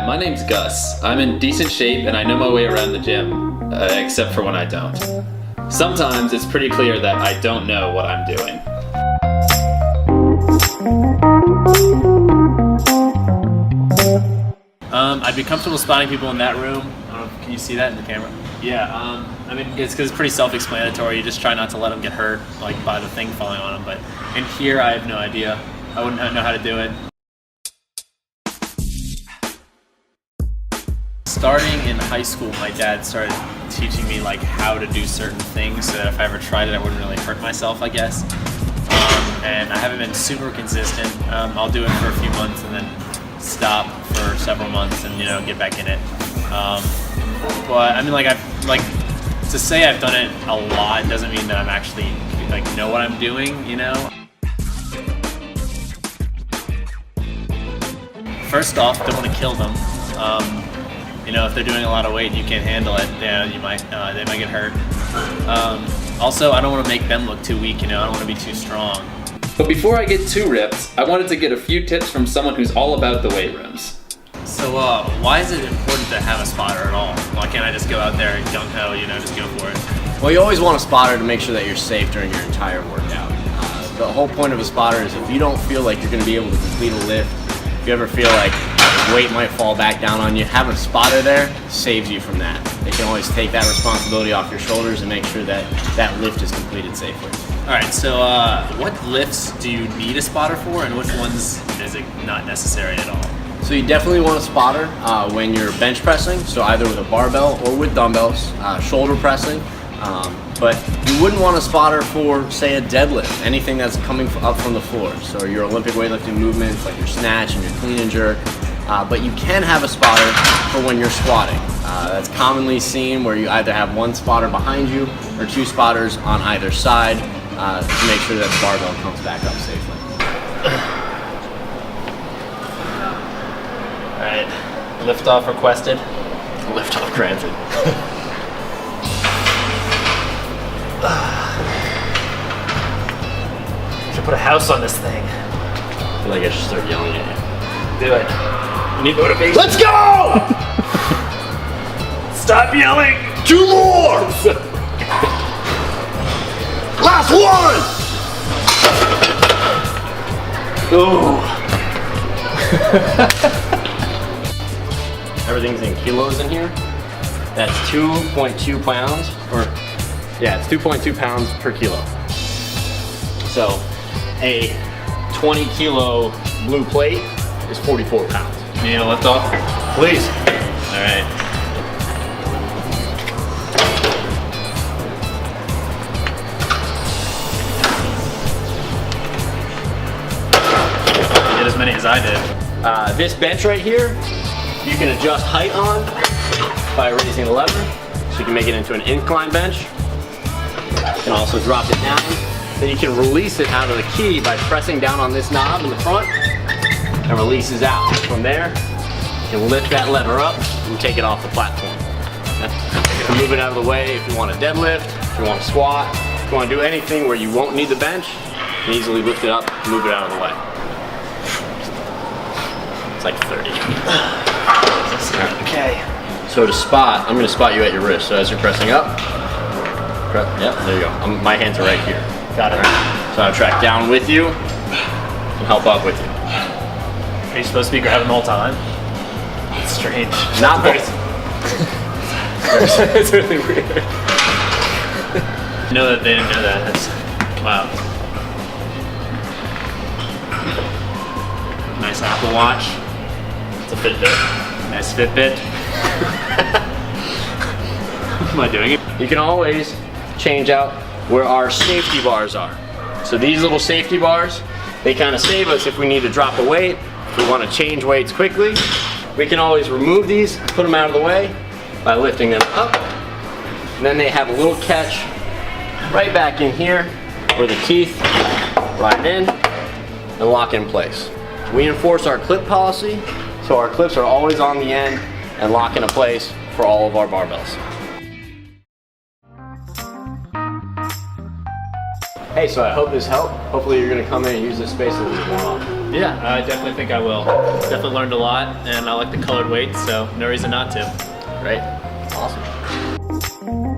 Hi, my name's Gus. I'm in decent shape and I know my way around the gym, except for when I don't. Sometimes it's pretty clear that I don't know what I'm doing. I'd be comfortable spotting people in that room. I don't know, can you see that in the camera? Yeah, I mean, it's because it's pretty self-explanatory. You just try not to let them get hurt, like by the thing falling on them. But in here, I have no idea. I wouldn't know how to do it. Starting in high school, my dad started teaching me like how to do certain things so that if I ever tried it, I wouldn't really hurt myself, I guess. And I haven't been super consistent. I'll do it for a few months and then stop for several months and get back in it. But I mean, to say I've done it a lot doesn't mean that I'm actually know what I'm doing, First off, don't want to kill them. If they're doing a lot of weight and you can't handle it, they might get hurt. Also, I don't want to make them look too weak, I don't want to be too strong. But before I get too ripped, I wanted to get a few tips from someone who's all about the weight rooms. So why is it important to have a spotter at all? Why can't I just go out there and gung-ho, just go for it? Well, you always want a spotter to make sure that you're safe during your entire workout. The whole point of a spotter is if you don't feel like you're going to be able to complete a lift, if you ever feel like weight might fall back down on you, having a spotter there saves you from that. They can always take that responsibility off your shoulders and make sure that that lift is completed safely. Alright, so what lifts do you need a spotter for and which ones is it not necessary at all? So you definitely want a spotter when you're bench pressing, so either with a barbell or with dumbbells, shoulder pressing, but you wouldn't want a spotter for, say, a deadlift, anything that's coming up from the floor. So your Olympic weightlifting movements like your snatch and your clean and jerk, but you can have a spotter for when you're squatting. That's commonly seen where you either have one spotter behind you or two spotters on either side to make sure that the barbell comes back up safely. Alright, lift off requested. Lift off granted. Should put a house on this thing. I feel like I should start yelling at you. Do it. You need motivation. Let's go! Stop yelling! 2 more! Last one! Ooh. Everything's in kilos in here. That's 2.2 pounds, it's 2.2 pounds per kilo. So a 20 kilo blue plate is 44 pounds. You need a lift off? Please. Alright. You did as many as I did. This bench right here, you can adjust height on by raising the lever, so you can make it into an incline bench. You can also drop it down. Then you can release it out of the key by pressing down on this knob in the front and releases out. From there, you can lift that lever up and take it off the platform. You can move it out of the way if you want to deadlift, if you want to squat, if you want to do anything where you won't need the bench, you can easily lift it up and move it out of the way. It's like 30. Okay. So to spot, I'm going to spot you at your wrist. So as you're pressing up, yep, there you go. My hands are right here. Got it. So I'll track down with you and help up with you. Are you supposed to be grabbing the whole time? It's strange. Not both. It's really weird. Know that they didn't know that. That's wow. Nice Apple Watch. It's a Fitbit. Nice Fitbit. Am I doing it? You can always change out where our safety bars are. So these little safety bars, they kind of save us if we need to drop a weight, if we want to change weights quickly. We can always remove these, put them out of the way by lifting them up. And then they have a little catch right back in here where the teeth ride in and lock in place. We enforce our clip policy, so our clips are always on the end and lock into place for all of our barbells. Hey, so I hope this helped. Hopefully you're gonna come in and use this space a little more often. Yeah, I definitely think I will. Definitely learned a lot, and I like the colored weights, so no reason not to. Right? Awesome.